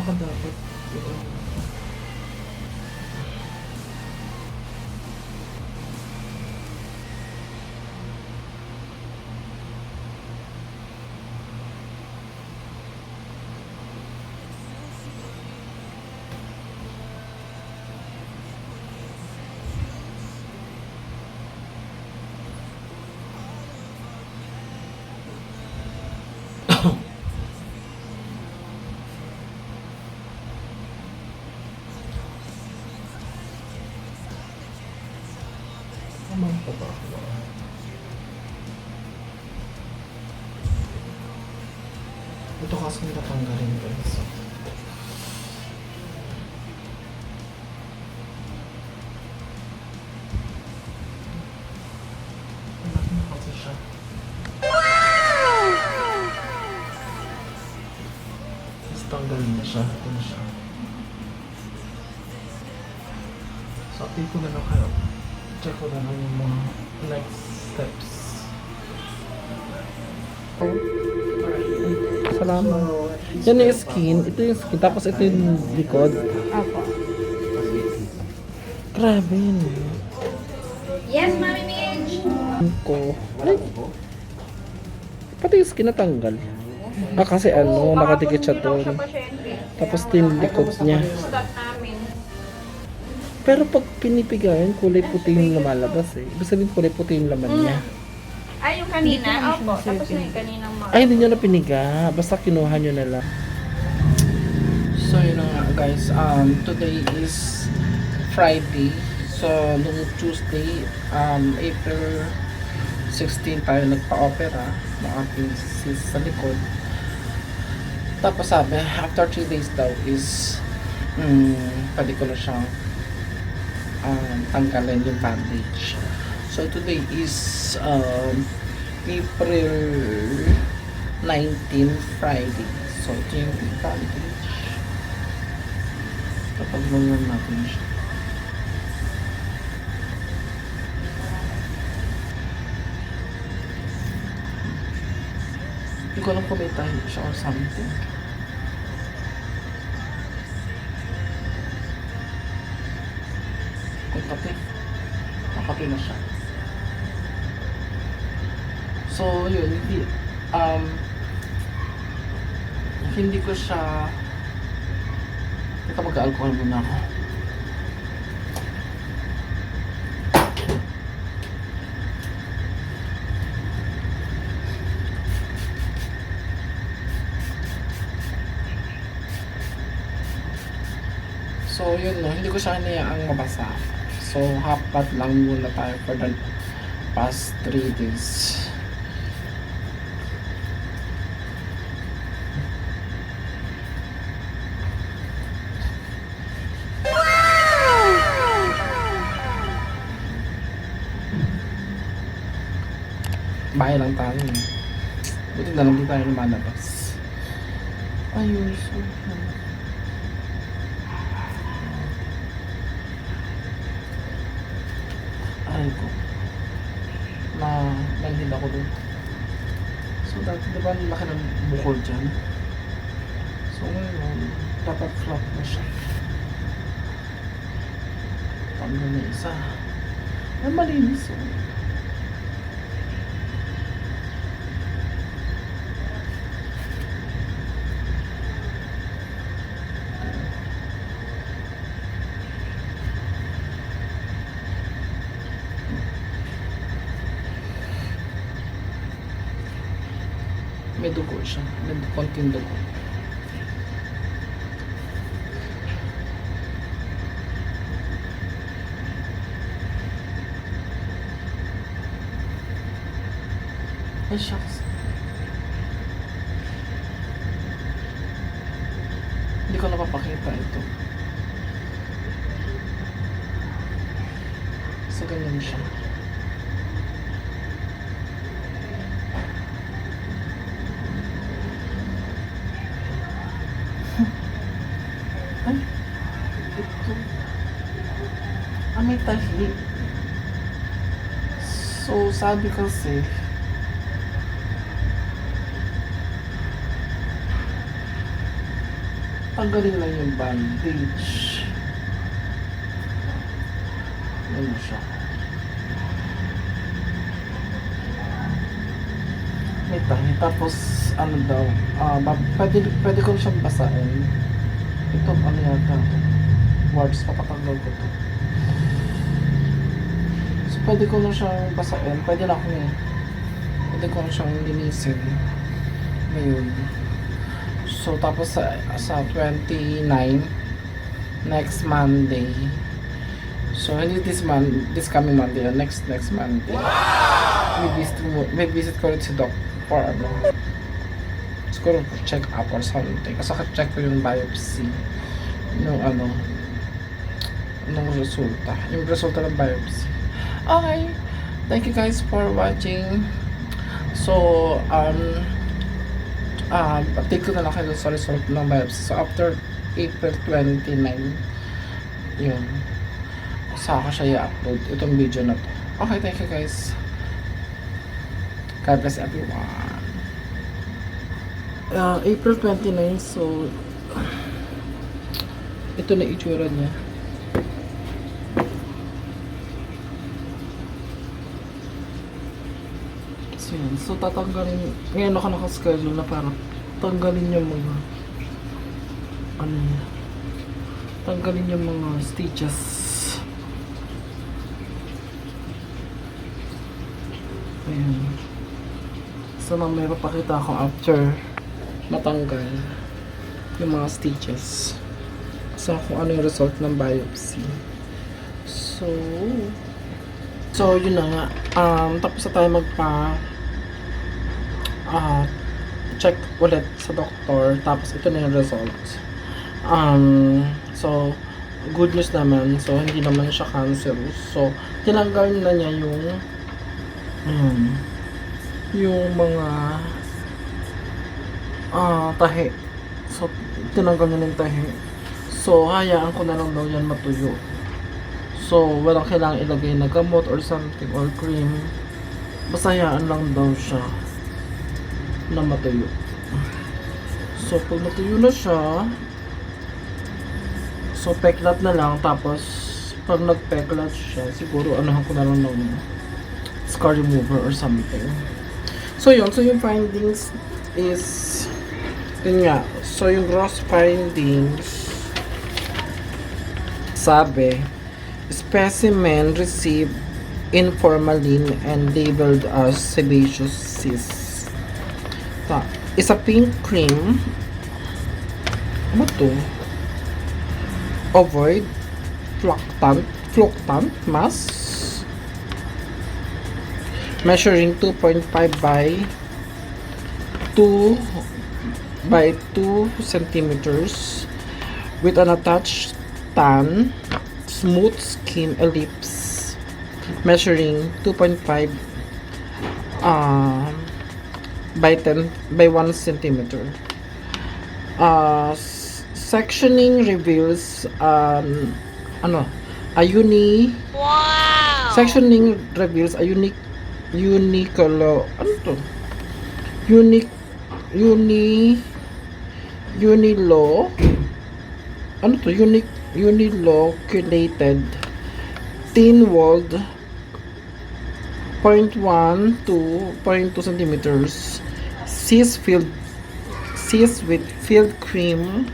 ka dapat. Naman pa ba ako? Ito kasi natanggalin guys. Malaki na kasi siya. Tapos tanggalin na siya. Ito na siya. So, update ko na lang kayo. Check ko na lang yung mga next steps. Salamat. Yan yung skin. Ito yung skin. Tapos ito yung likod. Apo. Grabe yun. Yes, Mami Midge! Ko. Ay. Pati yung skin natanggal. Ah, kasi ano, nakadikit siya to. Tapos ito yung likod niya. Stop namin. Pero pag pinipigayan, kulay puti yung lumalabas eh. Ibig sabihin kulay puti yung laman niya. Ay, yung kanina? Opo. Tapos yung kaninang mga. Ay, hindi nyo na piniga. Basta kinuha nyo na lang. So, yun na nga guys. Today is Friday. So, nung Tuesday, April 16 tayo nagpa-opera ng aking sis sa likod. Tapos sabi, after 3 days daw is pwede ko na siyang tanggalin yung bandage. So today is April 19, Friday. So ito yung bandage. Kapag naman natin siya. Hindi ko alam kung may tayo siya or something. Kung kape. Nakape na siya. So, yun. Hindi ko siya... Ito mag-alcohol muna ako. So, yun no. Hindi ko siya hinayaang mabasa. So, half bath lang muna tayo for the past 3 days. Bahay lang tayo eh. Buti na lang di tayo lumalabas. Ayun, so... Aray ko. Nandin ako doon. So dati diba ang laki ng bukol dyan. So ngayon, dapat flat na siya. Tanda na isa. Ay malinis oh. May dugo siya. May konting dugo. Ay, shucks. Hindi ko napapakita ito. So, ganyan siya. Ay, ito. May tahi. So, sabi kasi, pag tatanggalin lang yung bandage. Ano siya? May tahi. Tapos, ano daw, pwede ko siyang basain. Ito, ano yata? Words, papatanggal ko to. So, pwede ko na siyang basain. Pwede na ako eh. Pwede ko na siyang linisin. Ngayon. So, tapos sa 29, next Monday. So, hindi this coming Monday, next Monday. Wow! May visit ko rin si Doc for ano. Siguro for check up or something. Kasi check ko yung biopsy. Yung ano, nung resulta. Yung resulta ng biopsy. Okay. Thank you guys for watching. So, update ko na lang kayo sa result ng biopsy. So, after April 29, yun. Saka siya i-upload itong video na to. Okay, thank you guys. God bless everyone. April 29, so ito na itsura niya. So, yun. So tatanggalin, ngayon ako nakaschedule na para tanggalin yung mga ano, tanggalin yung mga stitches. Ayan. So, may papakita ako after matanggal yung mga stitches. So, kung ano yung result ng biopsy. So, yun na nga. Tapos na tayo check ulit sa doktor. Tapos, ito na yung result. So, good news naman. So, hindi naman siya cancerous. So, tinanggal na niya yung mga tahi. So, tinanggal niya yung tahi. So, hayaan ko na lang daw yan matuyo. So, walang kailangang ilagay na gamot or something or cream. Basta hayaan lang daw siya na matuyo. So, pag matuyo na siya, so, peklat na lang. Tapos, pag nagpeklat siya, siguro anahan ko na lang ng scar remover or something. So, yun. So, yung findings is yun nga. So, yung gross findings sabi, specimen received in formalin and labeled as sebaceous cyst. Isa pink cream. Ano to? Ovoid fluctant mass measuring 2.5 by 2 by 2 centimeters with an attached tan smooth skin ellipse measuring 2.5 by 10 by 1 centimeter. Sectioning reveals sectioning reveals a uniloculated thin-walled 0.1 to 0.2 centimeters cyst with filled cream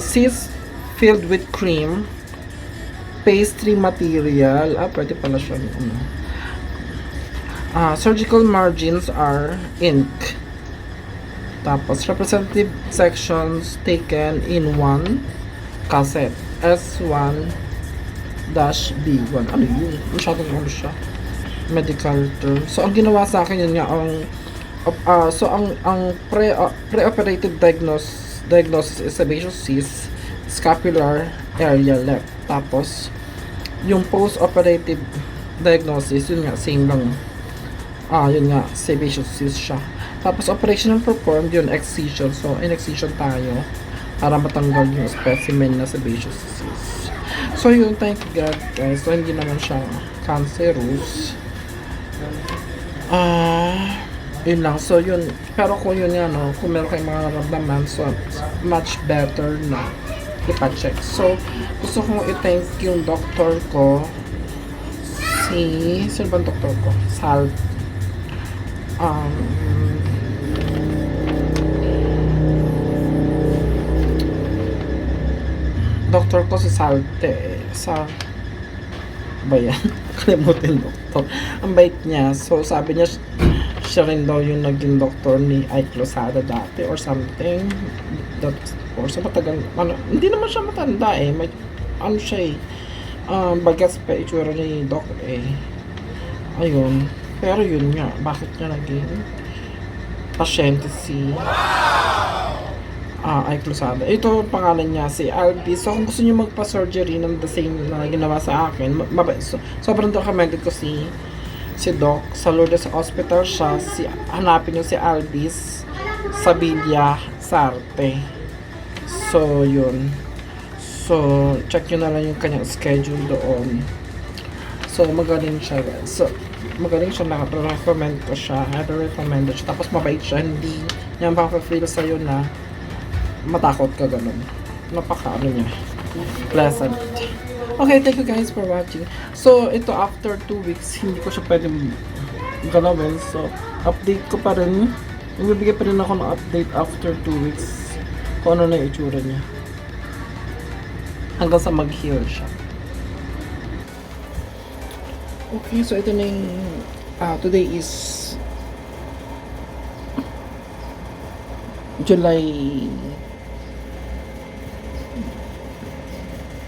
cyst filled with cream pastry material. Pwede pala siya surgical margins are ink. Tapos representative sections taken in one cassette S1-B1. Ano yun? Masyadong ano siya, medical term. So ang ginawa sa akin yun nga ang pre-operative diagnosis is sebaceous cyst, scapular area left. Tapos yung post-operative diagnosis, yun nga, same lang. Yun nga, sebaceous cyst siya. Tapos operation performed, yun, excision. So, in-excision tayo para matanggal yung specimen na sebaceous cyst. So, yun, thank God, guys. So, hindi naman siya cancerous. Yun lang. So, yun. Pero kung yun yan, no, kung meron kayong mga naramdaman, so, much better na ipacheck. So, gusto kong i-thank yung doktor ko. Sino bang doktor ko? Um, doktor ko si Salte. Ba yan? Kalimutin doktor. Ang bait niya. So, sabi niya, siya rin daw yung naging doktor ni Ike Lozada dati or something. Or sa matagal, hindi naman siya matanda eh. May, ano siya eh. Bagas pa itsura ni Doc eh. Ayun. Pero yun nga, bakit niya naging pasyente si Ike Lozada. Ito pangalan niya, si Albi. So, kung gusto niyo magpa-surgery ng the same na ginawa sa akin, sobrang recommended ko si Doc. Sa Lourdes Hospital siya. Hanapin niyo si Albis Sabilla Sarte. So, yun. So, check nyo na lang yung kanyang schedule doon. So, magaling siya. So, magaling siya. Naka-recommend ko siya. Recommend siya. Tapos, mabait siya. Hindi niya mapapafeel sa'yo na matakot ka ganun. Napaka-ano niya. Pleasant. Okay, thank you guys for watching. So, ito after 2 weeks, hindi ko siya pwedeng galawin. So, update ko pa rin. Ibibigay pa rin ako ng update after 2 weeks kung ano na yung itsura niya. Hanggang sa mag-heal siya. Okay, so ito na yung today is July.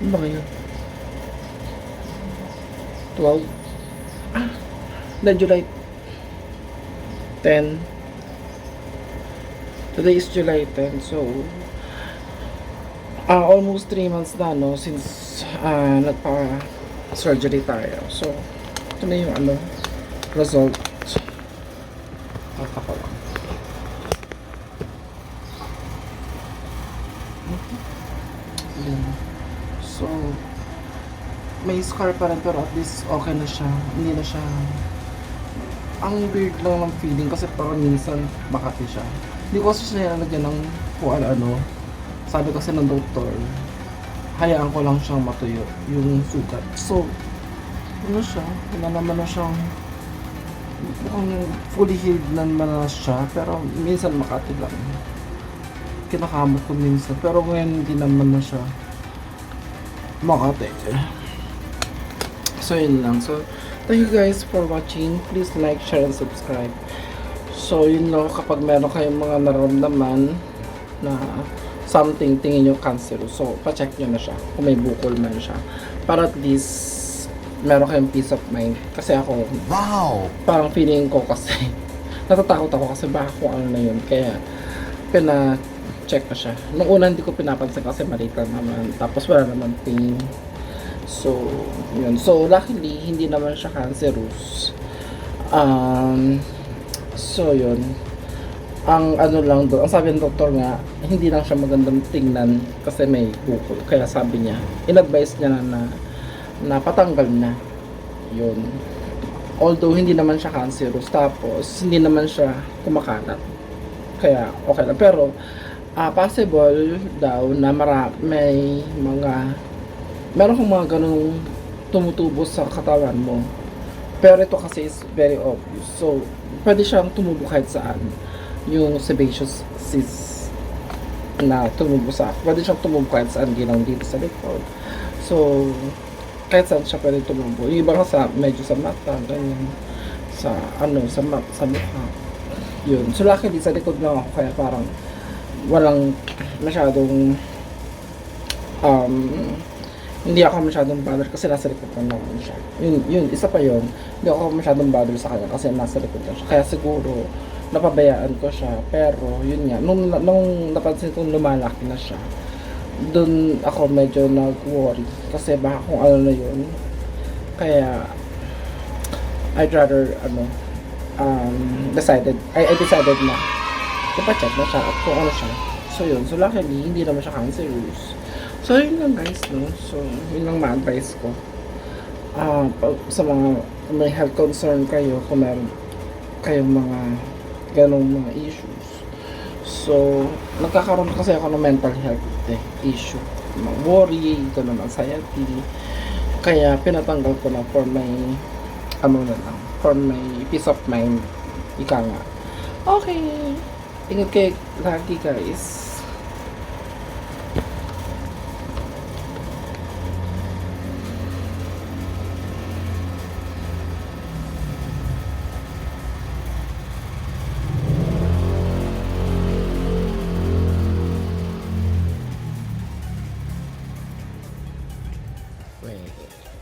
Ano ba ngayon? 12? July 10. Today is July 10. So, almost 3 months na, no? Since nagpa-surgery tayo. So, ito na yung result. Ako lang. So, may scar pa rin pero at least okay na siya. Hindi na siya. Ang weird lang ng feeling kasi parang minsan makati siya. Hindi ko kasi siya nalagyan ng kung ano. Sabi kasi ng doktor, hayaan ko lang siyang matuyo yung sugat. So, ano siya? Wala naman na siyang mukhang fully healed naman na siya pero minsan makati lang. Kinakamot ko minsan pero ngayon hindi naman na siya makati. So, yun lang. So, thank you guys for watching. Please like, share, and subscribe. So, yun lang. Kapag meron kayong mga nararamdaman na something, tingin nyo cancerous. So, pa-check nyo na siya. Kung may bukol man siya. Para at least, meron kayong peace of mind. Kasi ako, wow! Parang feeling ko kasi, natatakot ako kasi baka kung ano na yun. Kaya, pina-check ko siya. Nung una, hindi ko pinapansin kasi maliit lang naman. Tapos, wala naman pain. So, yun. So, luckily, hindi naman siya cancerous. So, yun. Ang ano lang doon, ang sabi ng doktor nga, hindi lang siya magandang tingnan kasi may bukol. Kaya sabi niya, in-advise niya na patanggal na. Yun. Although, hindi naman siya cancerous. Tapos, hindi naman siya kumakalat. Kaya, okay lang. Pero, possible daw na may meron kong mga ganung tumutubo sa katawan mo. Pero ito kasi is very obvious. So, pwede siyang tumubo kahit saan. Yung sebaceous cyst na tumubo pwede siyang tumubo kahit saan, ginang dito sa likod. So, kahit saan siya pwede tumubo. Yung iba nga medyo sa mata, ganyan. Sa mukha. Yun. So, luckily sa likod lang ako, kaya parang walang masyadong hindi ako masyadong bother kasi nasa likod lang naman siya. Yun, isa pa yun. Hindi ako masyadong bother sa kanya kasi nasa likod lang siya. Kaya siguro, napabayaan ko siya. Pero, yun nga, nung napansin kong lumalaki na siya, dun ako medyo nag-worry. Kasi baka kung ano na yun. Kaya, I'd rather, I decided na ipacheck na siya at kung ano siya. So, yun. So, luckily, hindi naman siya cancerous. So, yun lang guys, no? So, yun lang ma-advise ko. Sa mga may health concern kayo, kung meron kayong mga ganong mga issues. So, nagkakaroon kasi ako ng mental health issue. Mga worry, ganun, anxiety. Kaya pinatanggal ko na for my, for my peace of mind. Ika nga. Okay. Ingat kayo lagi, guys. Wait.